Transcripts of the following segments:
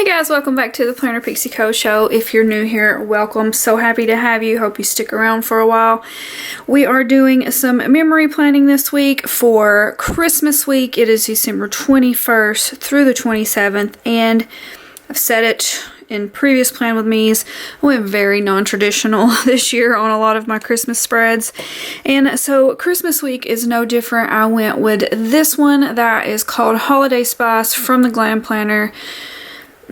Hey guys, welcome back to the Planner Pixie Co. show. If you're new here, welcome. So happy to have you. Hope you stick around for a while. We are doing some memory planning this week for Christmas week. It is December 21st through the 27th, and I've said it in previous Plan With Me's. I went very non-traditional this year on a lot of my Christmas spreads, and so Christmas week is no different. I went with this one that is called Holiday Spice from the Glam planner.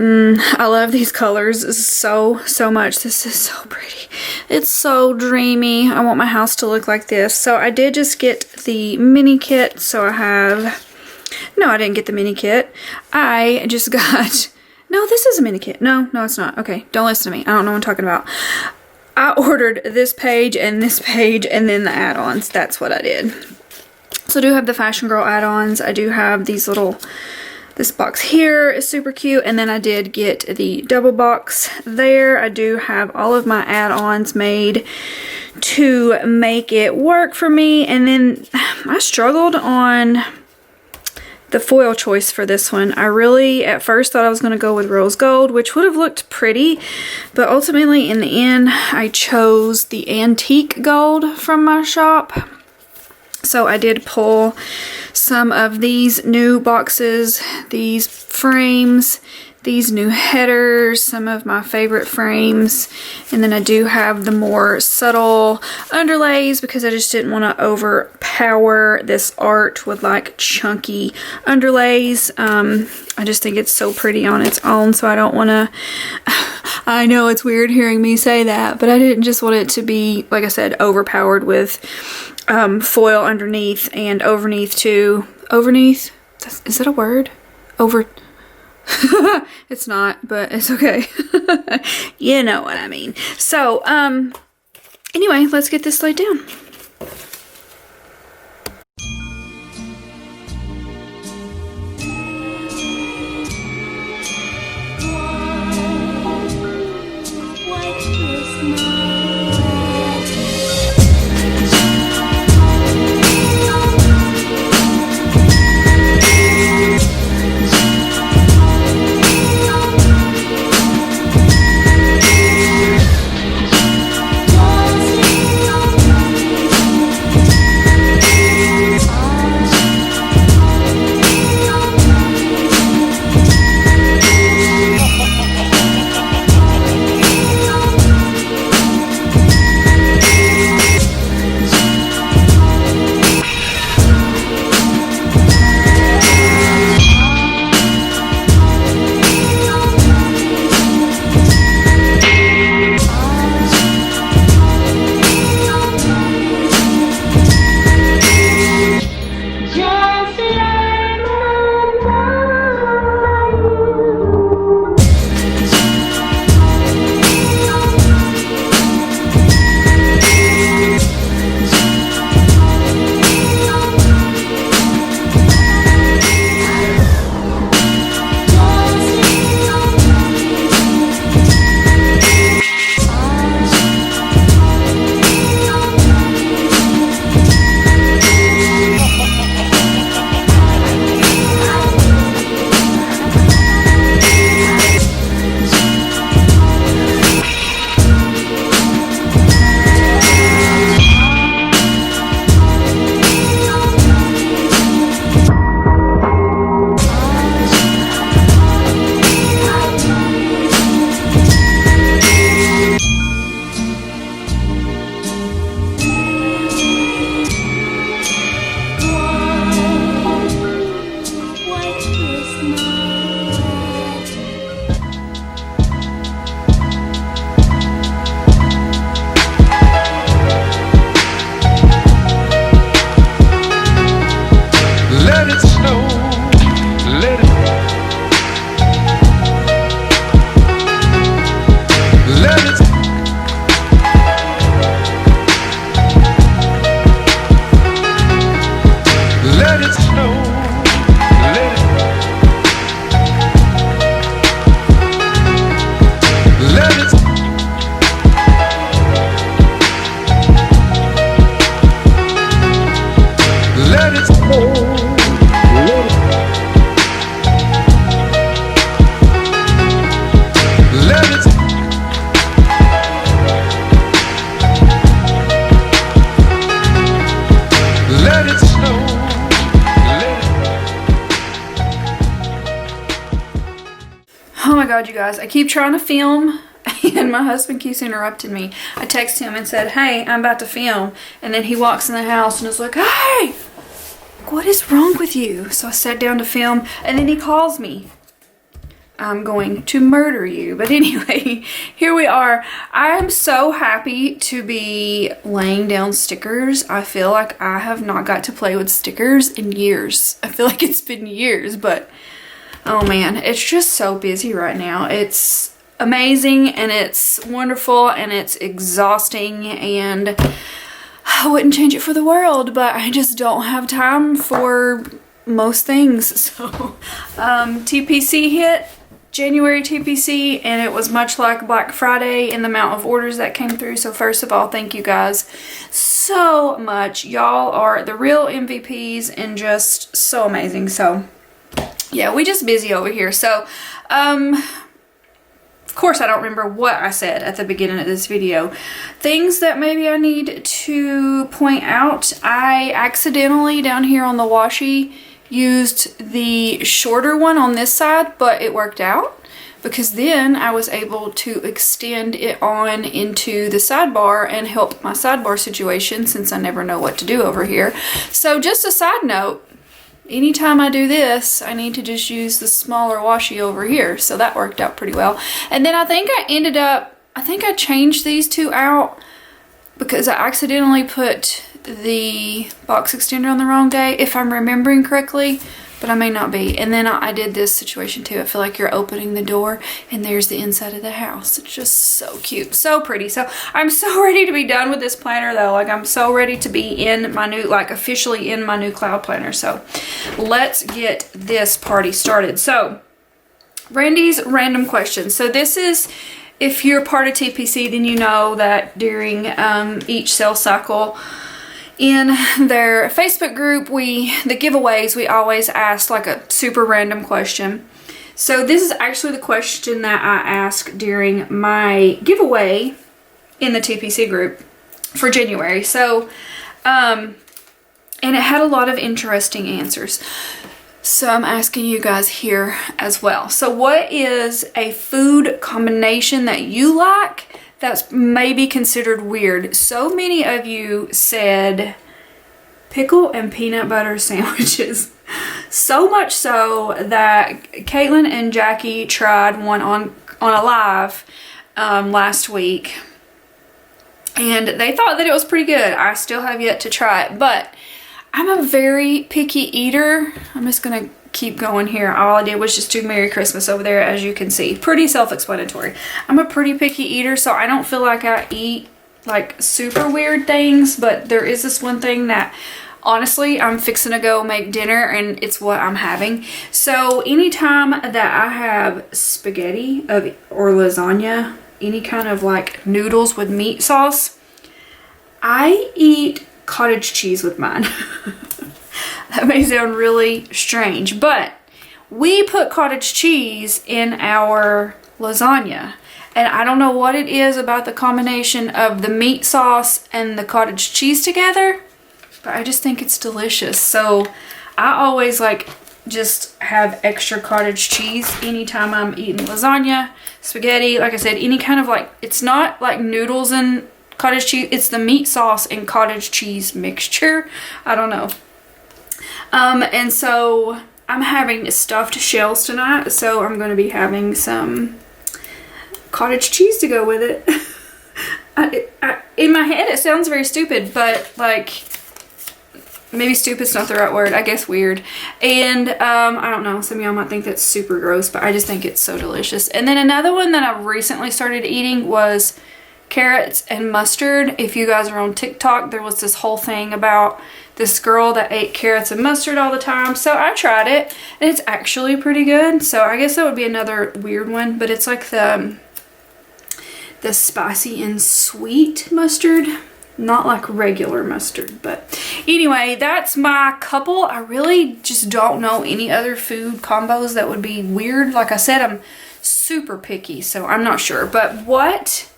I love these colors so much. This is so pretty. It's so dreamy. I want my house to look like this. So I did just get the mini kit. So I have, no, I didn't get the mini kit. I just got, no, this is a mini kit. No, it's not. Okay, don't listen to me. I don't know what I'm talking about. I ordered this page and then the add-ons. That's what I did. So I do have the Fashion Girl add-ons. I do have these little, this box here is super cute, and then I did get the double box there. I do have all of my add-ons made to make it work for me, and then I struggled on the foil choice for this one. I really, at first, thought I was going to go with rose gold, which would have looked pretty, but ultimately, in the end, I chose the antique gold from my shop. So I did pull some of these new boxes, these frames, these new headers, some of my favorite frames, and then I do have the more subtle underlays because I just didn't want to overpower this art with like chunky underlays. I just think it's so pretty on its own, so I don't want to, I know it's weird hearing me say that, but I didn't just want it to be, like I said, overpowered with foil underneath and overneath too. Overneath? Is that a word? Over... It's not, but it's okay. You know what I mean. So, anyway, let's get this laid down. Oh my god, you guys, I keep trying to film and my husband keeps interrupting me. I text him and said, hey, I'm about to film. And then he walks in the house and is like, hey, what is wrong with you? So I sat down to film and then he calls me. I'm going to murder you. But anyway, here we are. I'm so happy to be laying down stickers. I feel like I have not got to play with stickers in years. I feel like it's been years, but oh man, it's just so busy right now. It's amazing and it's wonderful and it's exhausting, and I wouldn't change it for the world, but I just don't have time for most things. So TPC hit, January TPC, and it was much like Black Friday in the amount of orders that came through. So first of all, thank you guys so much. Y'all are the real MVPs and just so amazing. So yeah, we just busy over here. So of course I don't remember what I said at the beginning of this video. Things that maybe I need to point out. I accidentally down here on the washi used the shorter one on this side, but it worked out because then I was able to extend it on into the sidebar and help my sidebar situation, since I never know what to do over here. So just a side note, anytime I do this, I need to just use the smaller washi over here. So that worked out pretty well. And then I think I changed these two out because I accidentally put the box extender on the wrong day, if I'm remembering correctly, but I may not be. And then I did this situation too. I feel like you're opening the door and there's the inside of the house. It's just so cute, so pretty. So I'm so ready to be done with this planner though. Like, I'm so ready to be in my new, like officially in my new cloud planner. So let's get this party started. So Randy's random questions. So this is, if you're part of TPC, then you know that during each sales cycle, in their Facebook group, the giveaways, we always ask like a super random question. So this is actually the question that I asked during my giveaway in the TPC group for January. So, and it had a lot of interesting answers. So I'm asking you guys here as well. So what is a food combination that you like that's maybe considered weird? So many of you said pickle and peanut butter sandwiches. So much so that Caitlin and Jackie tried one on a live last week, and they thought that it was pretty good. I still have yet to try it, but I'm a very picky eater. I'm just gonna keep going here. All I did was just do Merry Christmas over there, as you can see. Pretty self-explanatory. I'm a pretty picky eater, so I don't feel like I eat like super weird things, but there is this one thing that honestly I'm fixing to go make dinner and it's what I'm having. So anytime that I have spaghetti or lasagna, any kind of like noodles with meat sauce, I eat cottage cheese with mine. That may sound really strange, but we put cottage cheese in our lasagna. And I don't know what it is about the combination of the meat sauce and the cottage cheese together, but I just think it's delicious. So I always like just have extra cottage cheese anytime I'm eating lasagna, spaghetti. Like I said, any kind of like, it's not like noodles and cottage cheese, it's the meat sauce and cottage cheese mixture. I don't know. And so I'm having stuffed shells tonight, so I'm going to be having some cottage cheese to go with it. In my head it sounds very stupid, but like, maybe stupid's not the right word, I guess weird. And I don't know, some of y'all might think that's super gross, but I just think it's so delicious. And then another one that I recently started eating was carrots and mustard. If you guys are on TikTok, there was this whole thing about this girl that ate carrots and mustard all the time. So I tried it and it's actually pretty good. So I guess that would be another weird one, but it's like the spicy and sweet mustard, not like regular mustard. But anyway, that's my couple. I really just don't know any other food combos that would be weird. Like I said, I'm super picky, so I'm not sure. But what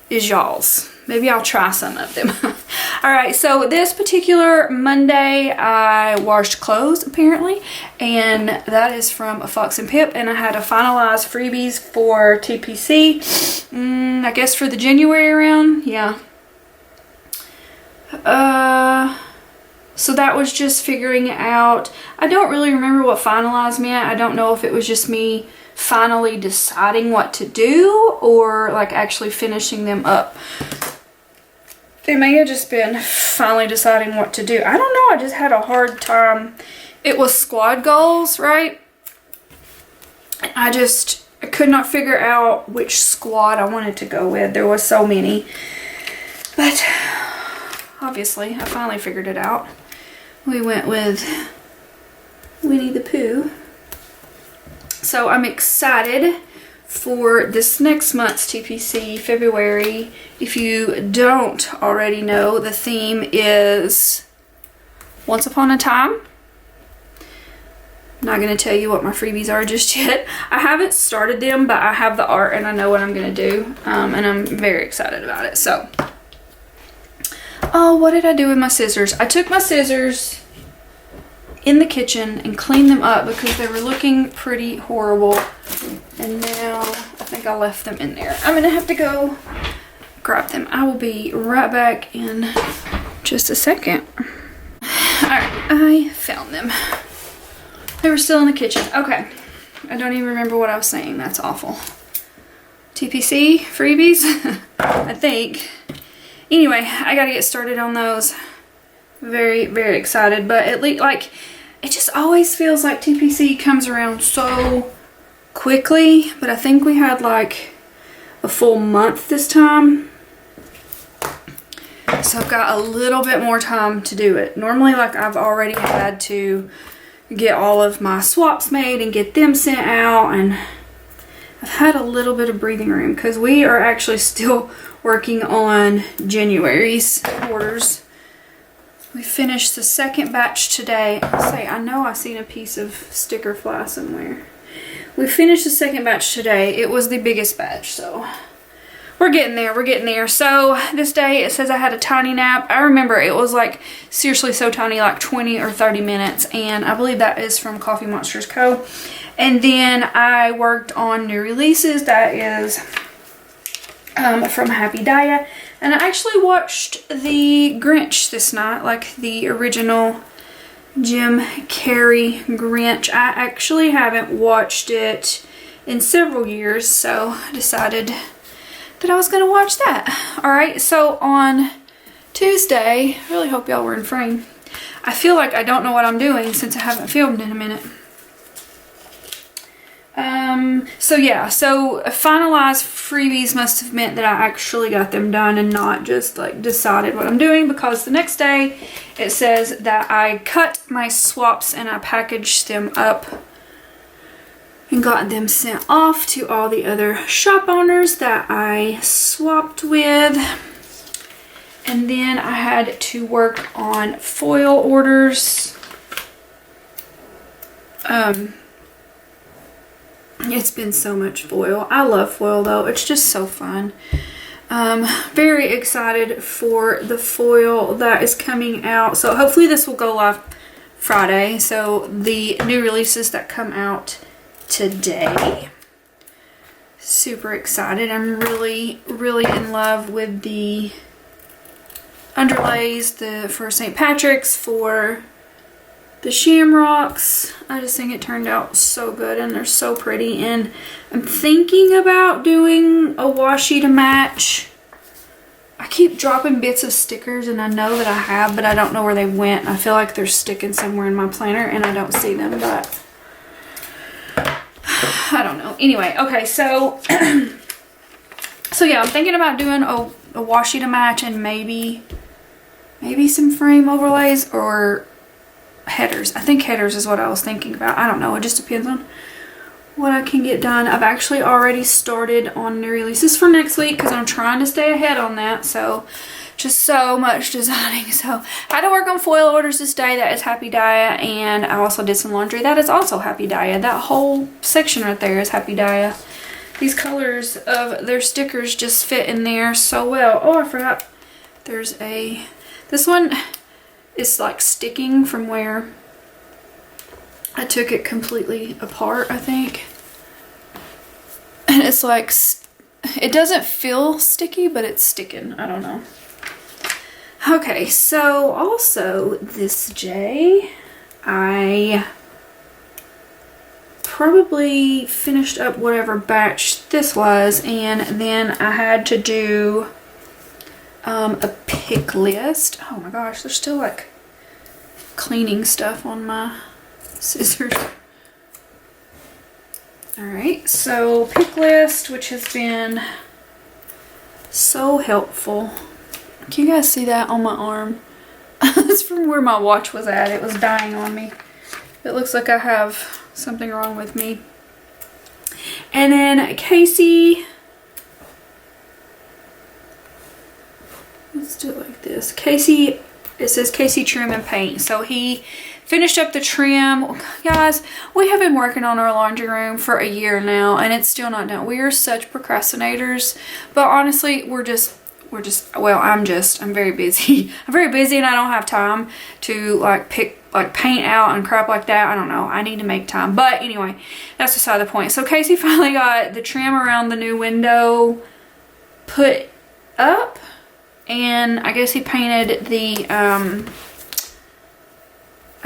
is y'all's? Maybe I'll try some of them. Alright, so this particular Monday I washed clothes apparently, and that is from Fox and Pip, and I had to finalize freebies for TPC, I guess for the January round, yeah. So that was just figuring out, I don't really remember what finalize meant. I don't know if it was just me finally deciding what to do or like actually finishing them up. It may have just been finally deciding what to do. I don't know, I just had a hard time. It was squad goals, right? I could not figure out which squad I wanted to go with. There was so many. But obviously, I finally figured it out. We went with Winnie the Pooh. So I'm excited for this next month's TPC, February. If you don't already know, the theme is Once Upon a Time. I'm not going to tell you what my freebies are just yet. I haven't started them, but I have the art and I know what I'm going to do. And I'm very excited about it. So, oh, what did I do with my scissors? I took my scissors in the kitchen and cleaned them up because they were looking pretty horrible. And now I think I left them in there. I'm going to have to go grab them. I will be right back in just a second. Alright, I found them. They were still in the kitchen. Okay. I don't even remember what I was saying. That's awful. TPC freebies? I think. Anyway, I gotta get started on those. Very, very excited. But at least, like, it just always feels like TPC comes around so quickly. But I think we had like a full month this time. So I've got a little bit more time to do it. Normally, like, I've already had to get all of my swaps made and get them sent out, and I've had a little bit of breathing room because we are actually still working on January's orders. We finished the second batch today. I know I've seen a piece of sticker fly somewhere. We finished the second batch today. It was the biggest batch, so we're getting there, we're getting there. So this day it says I had a tiny nap. I remember it was like seriously so tiny, like 20 or 30 minutes. And I believe that is from Coffee Monsters Co. And then I worked on new releases. That is from Happy Daya. And I actually watched the Grinch this night, like the original Jim Carrey Grinch. I actually haven't watched it in several years, so I decided that I was going to watch that. Alright, so on Tuesday, I really hope y'all were in frame. I feel like I don't know what I'm doing since I haven't filmed in a minute. So yeah, so finalized freebies must have meant that I actually got them done and not just like decided what I'm doing, because the next day it says that I cut my swaps and I packaged them up and got them sent off to all the other shop owners that I swapped with. And then I had to work on foil orders. It's been so much foil. I love foil though. It's just so fun. Very excited for the foil that is coming out. So hopefully this will go live Friday. So the new releases that come out today. Super excited. I'm really, really in love with the underlays for St. Patrick's, for the shamrocks. I just think it turned out so good and they're so pretty. And I'm thinking about doing a washi to match. I keep dropping bits of stickers and I know that I have, but I don't know where they went. I feel like they're sticking somewhere in my planner and I don't see them, but I don't know. Anyway, okay, so so yeah, I'm thinking about doing a washi to match and maybe some frame overlays or headers. I think headers is what I was thinking about. I don't know. It just depends on what I can get done. I've actually already started on new releases for next week because I'm trying to stay ahead on that. So just so much designing. So I had to work on foil orders this day. That is Happy Daya. And I also did some laundry. That is also Happy Daya. That whole section right there is Happy Daya. These colors of their stickers just fit in there so well. Oh, I forgot. There's a This one is like sticking from where I took it completely apart, I think. And it's like, it doesn't feel sticky, but it's sticking. I don't know. Okay, so also this J, I probably finished up whatever batch this was, and then I had to do a pick list. Oh my gosh, there's still like cleaning stuff on my scissors. Alright, so pick list, which has been so helpful. Can you guys see that on my arm? That's from where my watch was at. It was dying on me. It looks like I have something wrong with me. And then Casey, let's do it like this. Casey, it says Casey Trim and Paint. So he finished up the trim. Guys, we have been working on our laundry room for a year now, and it's still not done. We are such procrastinators, but honestly, well, I'm very busy. I'm very busy, and I don't have time to like paint out and crap like that. I don't know. I need to make time. But anyway, that's beside the point. So Casey finally got the trim around the new window put up, and I guess he painted the, I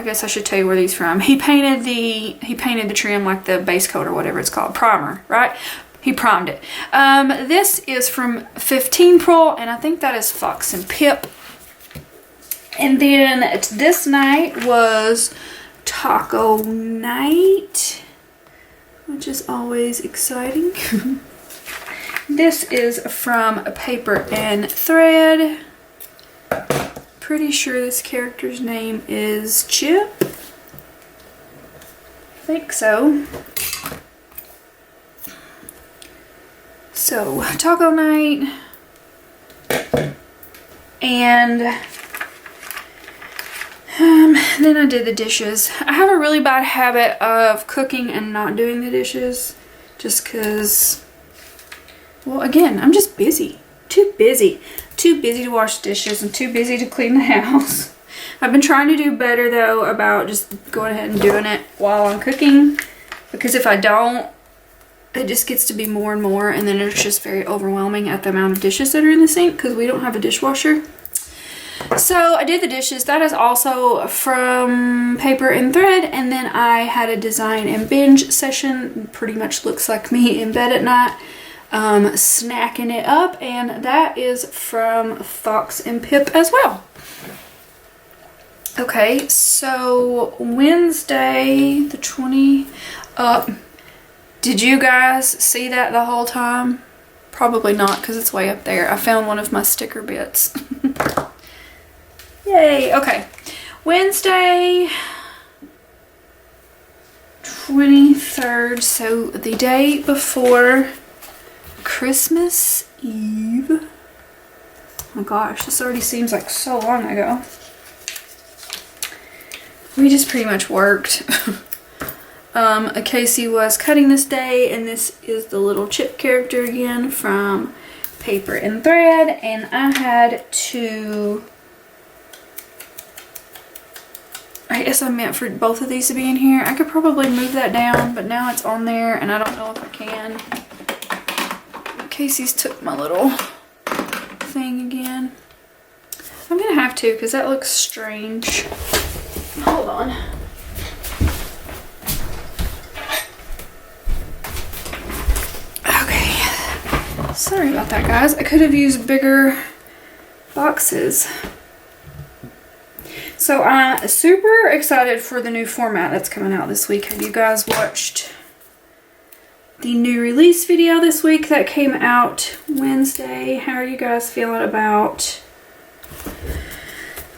guess I should tell you where these from. He painted the trim, like the base coat or whatever it's called, primer, right? He primed it. This is from 15 Pro, and I think that is Fox and Pip. And then this night was taco night, which is always exciting. This is from Paper and Thread. Pretty sure this character's name is Chip. I think so. So, taco night. And then I did the dishes. I have a really bad habit of cooking and not doing the dishes. Just because, well, again, I'm just busy. Too busy. Too busy to wash dishes and too busy to clean the house. I've been trying to do better though about just going ahead and doing it while I'm cooking, because if I don't, it just gets to be more and more, and then it's just very overwhelming at the amount of dishes that are in the sink because we don't have a dishwasher. So I did the dishes. That is also from Paper and Thread, and then I had a design and binge session. Pretty much looks like me in bed at night. Snacking it up, and that is from Fox and Pip as well. Okay, so Wednesday the 20th, did you guys see that the whole time? Probably not, because it's way up there. I found one of my sticker bits. Yay, okay. Wednesday 23rd, so the day before Christmas Eve. Oh my gosh, this already seems like so long ago. We just pretty much worked. Casey was cutting this day, and this is the little Chip character again from Paper and Thread, and I had to, I guess I meant for both of these to be in here. I could probably move that down, but now it's on there and I don't know if I can. Casey's took my little thing again. I'm gonna have to, because that looks strange. Hold on. Okay. Sorry about that, guys. I could have used bigger boxes. So I'm super excited for the new format that's coming out this week. Have you guys watched the new release video this week that came out Wednesday? How are you guys feeling about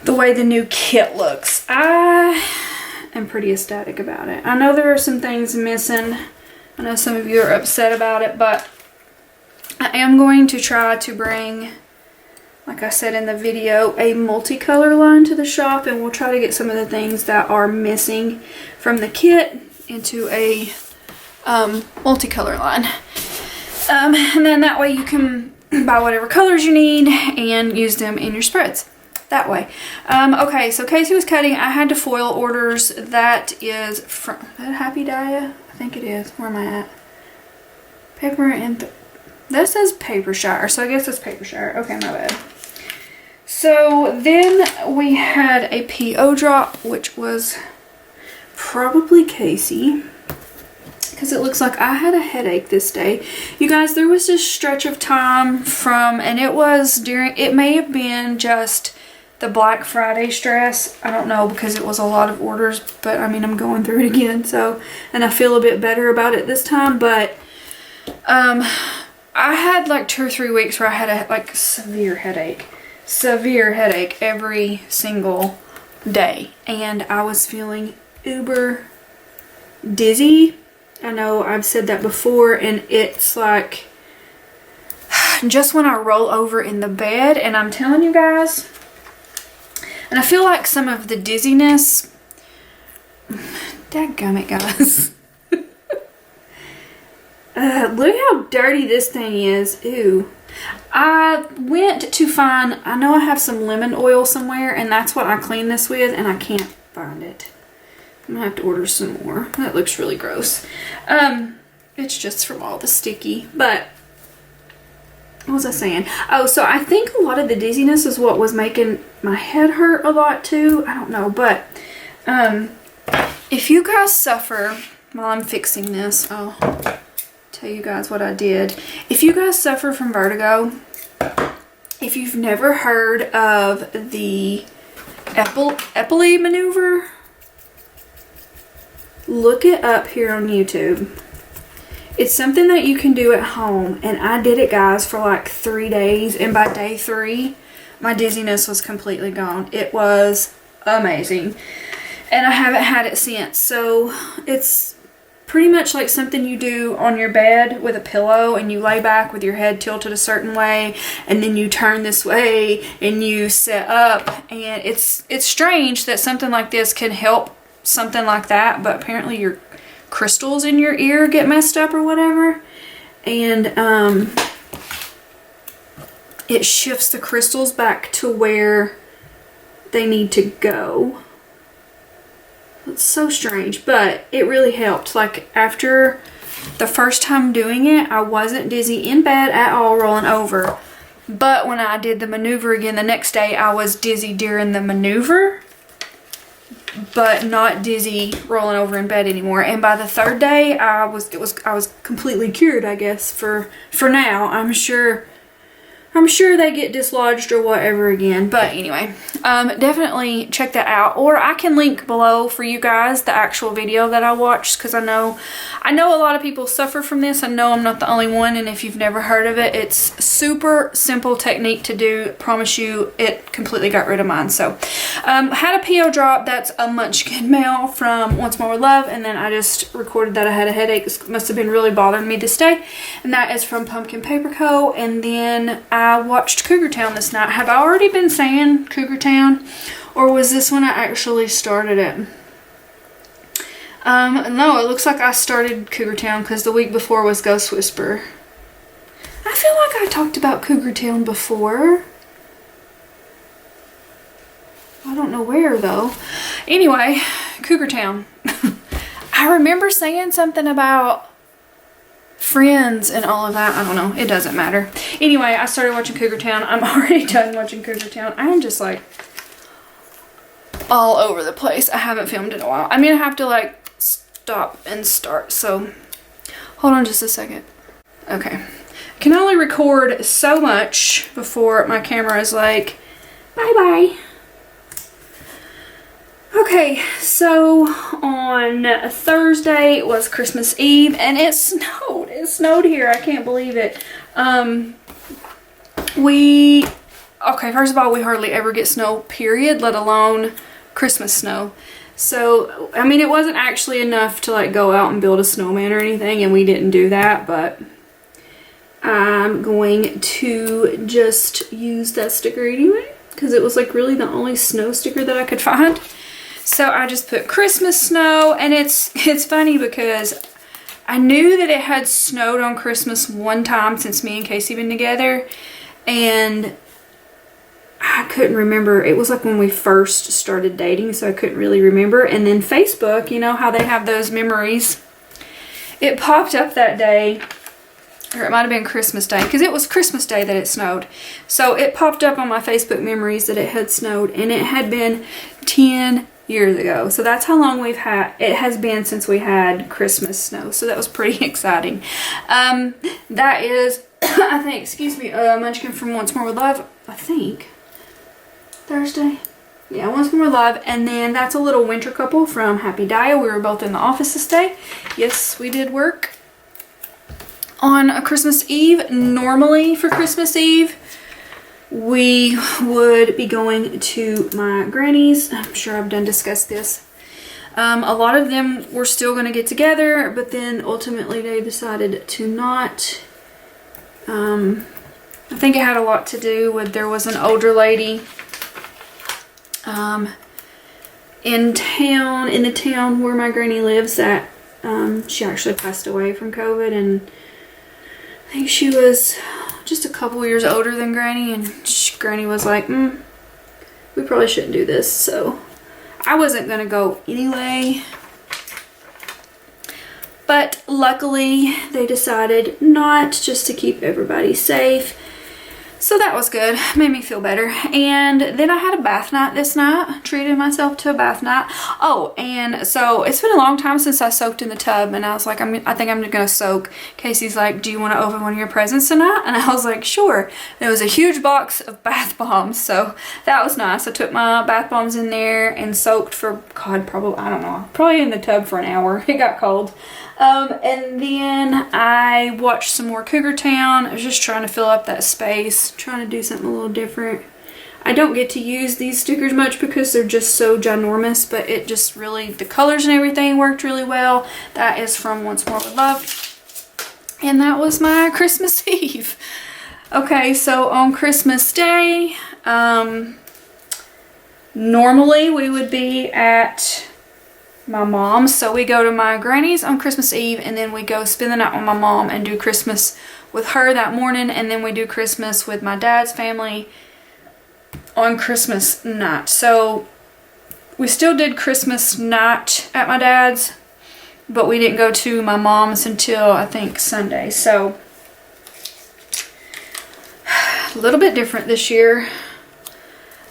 the way the new kit looks? I am pretty ecstatic about it. I know there are some things missing. I know some of you are upset about it, but I am going to try to bring, like I said in the video, a multicolor line to the shop, and we'll try to get some of the things that are missing from the kit into a multicolor line. And then that way you can buy whatever colors you need and use them in your spreads. that way. Okay, so Casey was cutting. I had to foil orders. That is from that Happy Dia? I think it is. Where am I at? Paper and that says Paper Shire, so I guess it's Paper Shire. Okay, my bad. So then we had a PO drop, which was probably Casey, because it looks like I had a headache this day. You guys, there was this stretch of time and it was during, it may have been just the Black Friday stress. I don't know, because it was a lot of orders, but I mean, I'm going through it again, so, and I feel a bit better about it this time, but I had like 2 or 3 weeks where I had a like severe headache every single day, and I was feeling uber dizzy. I know I've said that before, and it's like just when I roll over in the bed, and I'm telling you guys, and I feel like some of the dizziness, dadgummit guys. Look how dirty this thing is. Ew. I went to find, I know I have some lemon oil somewhere, and that's what I clean this with, and I can't find it. I'm gonna have to order some more. That looks really gross. It's just from all the sticky, but what was I saying? Oh, so I think a lot of the dizziness is what was making my head hurt a lot too. I don't know, but if you guys suffer while I'm fixing this, I'll tell you guys what I did. If you guys suffer from vertigo, if you've never heard of the Eppley maneuver, look it up here on YouTube. It's something that you can do at home, and I did it, guys, for like 3 days, and by day 3 my dizziness was completely gone. It was amazing, and I haven't had it since. So it's pretty much like something you do on your bed with a pillow, and you lay back with your head tilted a certain way, and then you turn this way and you sit up, and it's strange that something like this can help something like that, but apparently your crystals in your ear get messed up or whatever, and it shifts the crystals back to where they need to go. It's so strange, but it really helped. Like, after the first time doing it, I wasn't dizzy in bed at all rolling over, but when I did the maneuver again the next day, I was dizzy during the maneuver, but not dizzy rolling over in bed anymore. And by the 3rd day, I was completely cured, I guess, for now. I'm sure they get dislodged or whatever again. But anyway, definitely check that out. Or I can link below for you guys the actual video that I watched, because I know a lot of people suffer from this. I know I'm not the only one, and if you've never heard of it, it's super simple technique to do. I promise you, it completely got rid of mine. So, had a PO drop. That's a Munchkin mail from Once More With Love, and then I just recorded that I had a headache. This must have been really bothering me this day, and that is from Pumpkin Paper Co. And then I watched Cougar Town this night. Have I already been saying Cougar Town, or was this when I actually started it? No, it looks like I started Cougar Town because the week before was Ghost Whisper. I feel like I talked about Cougar Town before. I don't know where though. Anyway, Cougar Town. I remember saying something about Friends and all of that. I don't know. It doesn't matter. Anyway, I started watching Cougar Town. I'm already done watching Cougar Town. I'm just like all over the place. I haven't filmed in a while. I'm gonna have to like stop and start. So hold on just a second. Okay. I can only record so much before my camera is like, bye-bye. Okay, so on Thursday was Christmas Eve, and it snowed. It snowed here. I can't believe it. Okay, first of all, we hardly ever get snow, period, let alone Christmas snow. So, I mean, it wasn't actually enough to like go out and build a snowman or anything, and we didn't do that, but I'm going to just use that sticker anyway, because it was like really the only snow sticker that I could find. So I just put Christmas snow, and it's funny because I knew that it had snowed on Christmas one time since me and Casey been together, and I I couldn't remember. It was like when we first started dating, so I couldn't really remember. And then Facebook, you know how they have those memories. It popped up that day, or it might have been Christmas Day, because it was Christmas Day that it snowed. So it popped up on my Facebook memories that it had snowed, and it had been 10 years ago. So that's how long it has been since we had Christmas snow. So that was pretty exciting. That is, I think, excuse me, Munchkin from Once More with Love, I think. Thursday? Yeah, Once More Love. And then that's a little winter couple from Happy Dia. We were both in the office this day. Yes, we did work on a Christmas Eve. Normally for Christmas Eve, we would be going to my granny's. I'm sure I've done discussed this. A lot of them were still going to get together, but then ultimately they decided to not. I think it had a lot to do with there was an older lady in the town where my granny lives that she actually passed away from COVID, and I think she was just a couple years older than Granny, and Granny was like, we probably shouldn't do this. So I wasn't gonna go anyway, but luckily they decided not, just to keep everybody safe. So that was good, made me feel better. And then I had a bath night this night, treated myself to a bath night. Oh, and so it's been a long time since I soaked in the tub, and I was like, I think I'm gonna soak. Casey's like, do you want to open one of your presents tonight? And I was like, sure. And it was a huge box of bath bombs, so that was nice. I took my bath bombs in there and soaked for, God, probably, I don't know, probably in the tub for an hour. It got cold. And then I watched some more Cougar Town. I was just trying to fill up that space, trying to do something a little different. I don't get to use these stickers much because they're just so ginormous, but it just really, the colors and everything worked really well. That is from Once More with Love. And that was my Christmas Eve. Okay, so on Christmas Day, normally we would be at my mom's, so we go to my granny's on Christmas Eve, and then we go spend the night with my mom and do Christmas with her that morning, and then we do Christmas with my dad's family on Christmas night. So we still did Christmas night at my dad's, but we didn't go to my mom's until I think Sunday. So a little bit different this year.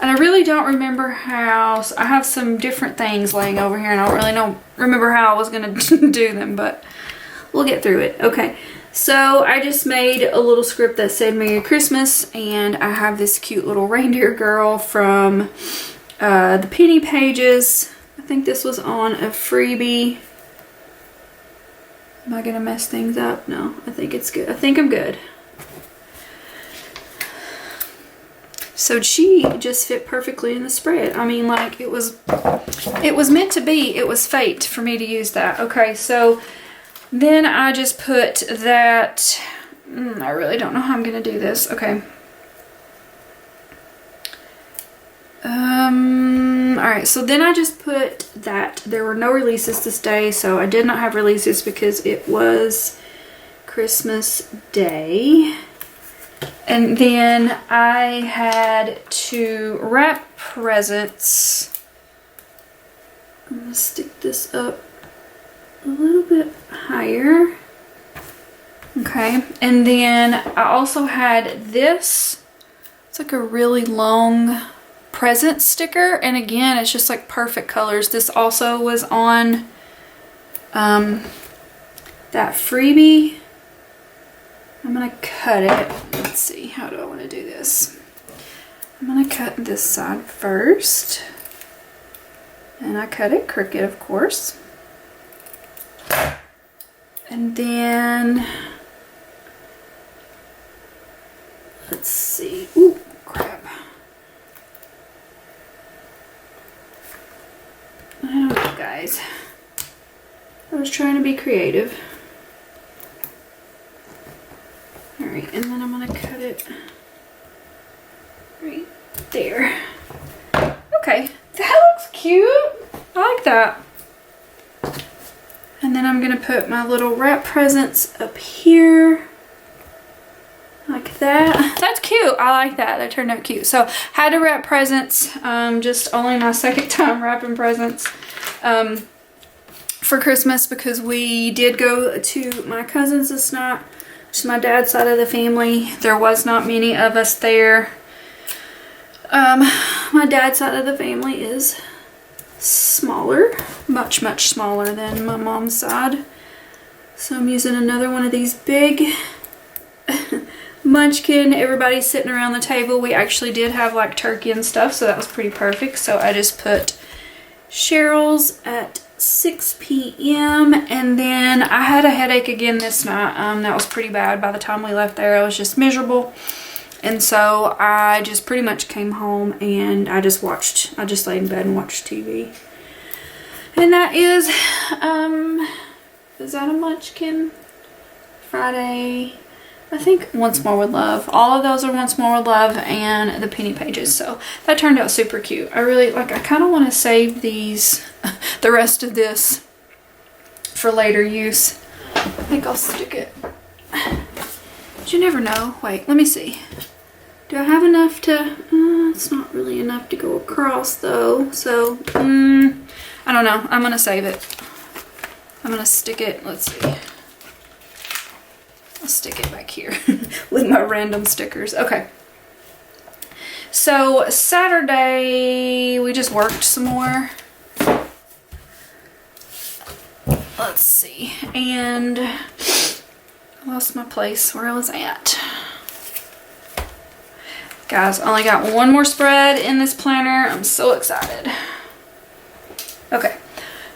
And I really don't remember how, I have some different things laying over here, and I don't really remember how I was going to do them, but we'll get through it. Okay, so I just made a little script that said Merry Christmas, and I have this cute little reindeer girl from the Penny Pages. I think this was on a freebie. Am I going to mess things up? No, I think it's good. I think I'm good. So she just fit perfectly in the spread. I mean, like, it was meant to be. It was fate for me to use that. Okay, so then I just put that, I really don't know how I'm going to do this. Okay. Alright, so then I just put that there were no releases this day, so I did not have releases because it was Christmas Day. And then I had to wrap presents. I'm going to stick this up a little bit higher. Okay, and then I also had this. It's like a really long present sticker, and again, it's just like perfect colors. This also was on that freebie. I'm gonna cut it. Let's see, how do I want to do this? I'm gonna cut this side first, and I cut it crooked, of course. And then let's see. Ooh, crap. I don't know, guys. I was trying to be creative. Alright, and then I'm going to cut it right there. Okay, that looks cute. I like that. And then I'm going to put my little wrap presents up here. Like that. That's cute. I like that. That turned out cute. So had to wrap presents. Just only my second time wrapping presents for Christmas, because we did go to my cousin's this night, which is my dad's side of the family. There was not many of us there. My dad's side of the family is smaller, much smaller than my mom's side. So I'm using another one of these big munchkin. Everybody's sitting around the table. We actually did have like turkey and stuff, so that was pretty perfect. So I just put Cheryl's at 6 p.m. and then I had a headache again this night. That was pretty bad. By the time we left there, I was just miserable. And so I just pretty much came home and I just laid in bed and watched TV. And that is that a munchkin? Friday, I think Once More With Love. All of those are Once More With Love and the penny pages. So that turned out super cute. I kind of want to save these, the rest of this for later use. I think I'll stick it. But you never know. Wait, let me see. Do I have enough to, it's not really enough to go across though. So, I don't know. I'm going to save it. I'm going to stick it, let's see. I'll stick it back here with my random stickers. Okay. So Saturday, we just worked some more. Let's see. And I lost my place where I was at. Guys, I only got one more spread in this planner. I'm so excited. Okay.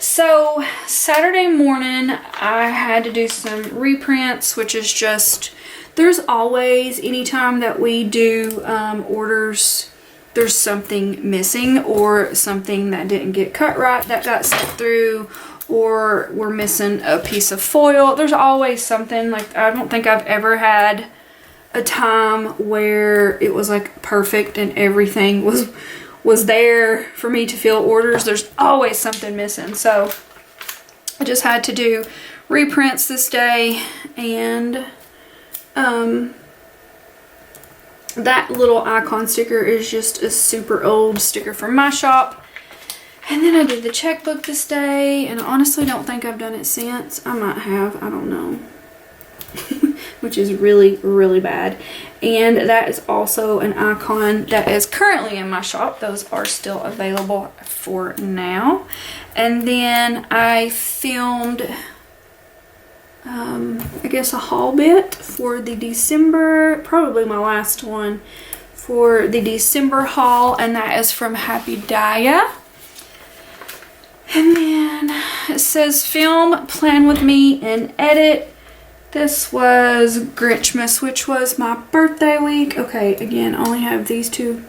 So Saturday morning, I had to do some reprints, which is just, there's always, anytime that we do orders, there's something missing or something that didn't get cut right that got sent through, or we're missing a piece of foil. There's always something. Like, I don't think I've ever had a time where it was like perfect and everything was there for me to fill orders. There's always something missing. So I just had to do reprints this day, and that little icon sticker is just a super old sticker from my shop. And then I did the checkbook this day, and I honestly don't think I've done it since. I might have, I don't know. Which is really bad. And that is also an icon that is currently in my shop. Those are still available for now. And then I filmed I guess a haul bit for the December, probably my last one, for the December haul, and that is from Happy Daya. And then it says film, plan with me, and edit. This was Grinchmas, which was my birthday week. Okay, again, I only have these two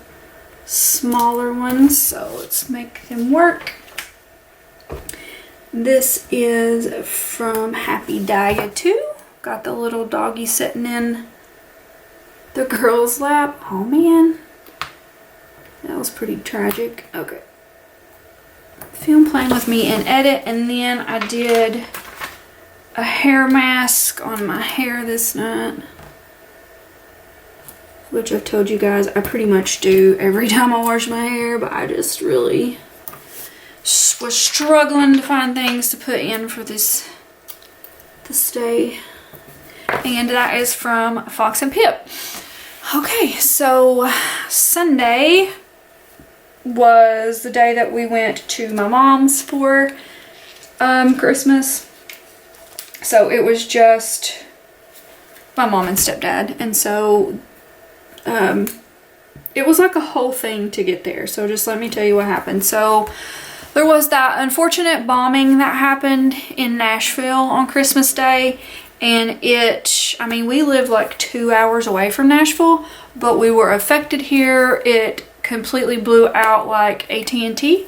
smaller ones, so let's make them work. This is from Happy Daya 2. Got the little doggy sitting in the girl's lap. Oh man, that was pretty tragic. Okay. Film, plan with me, and edit. And then I did a hair mask on my hair this night, which I've told you guys I pretty much do every time I wash my hair, but I just really was struggling to find things to put in for this day. And that is from Fox and Pip. Okay, so Sunday was the day that we went to my mom's for Christmas. So it was just my mom and stepdad, and so it was like a whole thing to get there. So just let me tell you what happened. So there was that unfortunate bombing that happened in Nashville on Christmas Day, and I mean, we live like 2 hours away from Nashville, but we were affected here. It completely blew out like AT&T,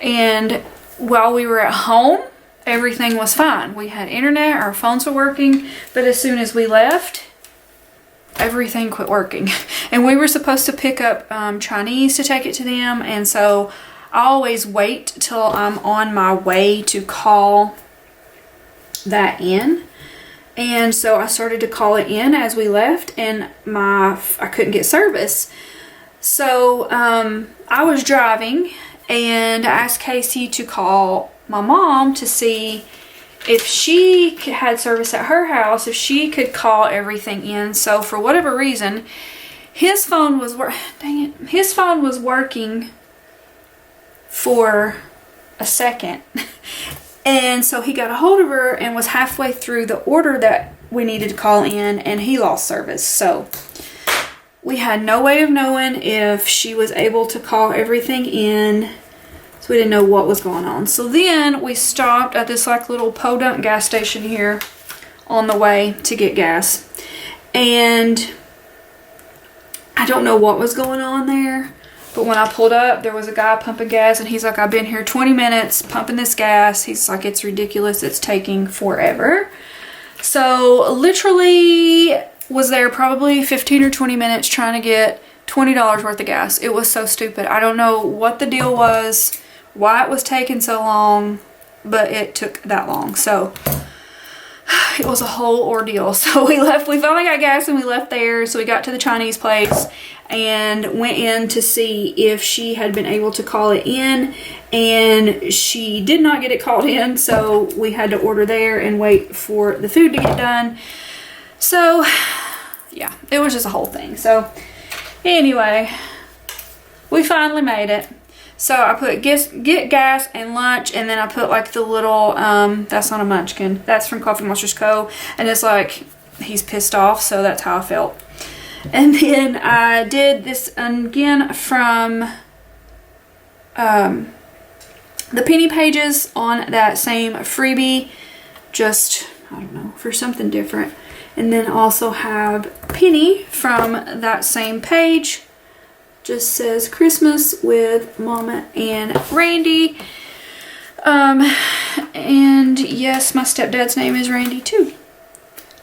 and while we were at home, everything was fine. We had internet, our phones were working, but as soon as we left, everything quit working. And we were supposed to pick up Chinese to take it to them, and so I always wait till I'm on my way to call that in. And so I started to call it in as we left, and I couldn't get service. So I was driving, and I asked Casey to call my mom to see if she had service at her house, if she could call everything in. So for whatever reason, his phone was his phone was working for a second. And so he got a hold of her and was halfway through the order that we needed to call in, and he lost service. So we had no way of knowing if she was able to call everything in. So we didn't know what was going on. So then we stopped at this like little podunk gas station here on the way to get gas. And I don't know what was going on there, but when I pulled up, there was a guy pumping gas, and he's like, I've been here 20 minutes pumping this gas. He's like, it's ridiculous. It's taking forever. So literally was there probably 15 or 20 minutes trying to get $20 worth of gas. It was so stupid. I don't know what the deal was, why it was taking so long, but it took that long. So it was a whole ordeal. So we finally got gas and we left there. So we got to the Chinese place and went in to see if she had been able to call it in, and she did not get it called in. So we had to order there and wait for the food to get done. So yeah, it was just a whole thing. So anyway, we finally made it. So I put get gas and lunch, and then I put like the little, that's not a munchkin, that's from Coffee Monsters Co. And it's like, he's pissed off, so that's how I felt. And then I did this again from the penny pages on that same freebie, just, I don't know, for something different. And then also have Penny from that same page. Just says Christmas with Mama and Randy. And yes, my stepdad's name is Randy too.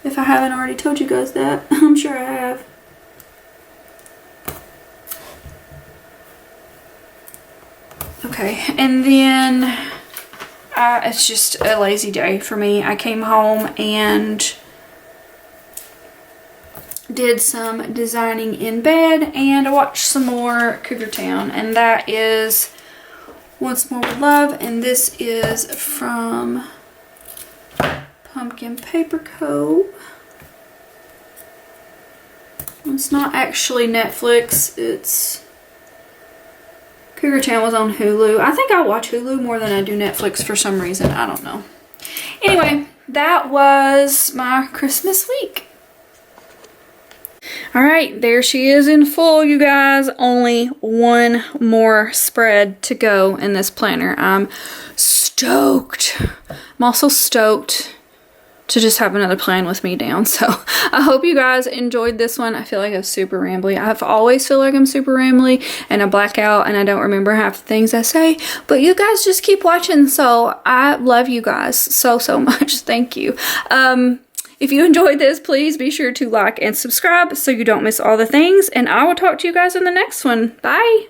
If I haven't already told you guys that, I'm sure I have. Okay, and then it's just a lazy day for me. I came home and did some designing in bed, and I watched some more Cougar Town, and that is Once More With Love, and this is from Pumpkin Paper Co. It's not actually Netflix, it's Cougar Town was on Hulu. I think I watch Hulu more than I do Netflix for some reason. I don't know. Anyway, that was my Christmas week. Alright, there she is in full, you guys. Only one more spread to go in this planner. I'm stoked. I'm also stoked to just have another plan with me down. So I hope you guys enjoyed this one. I feel like I'm super rambly. I've always feel like I'm super rambly, and I black out and I don't remember half the things I say. But you guys just keep watching, so I love you guys so much. Thank you. If you enjoyed this, please be sure to like and subscribe so you don't miss all the things. And I will talk to you guys in the next one. Bye!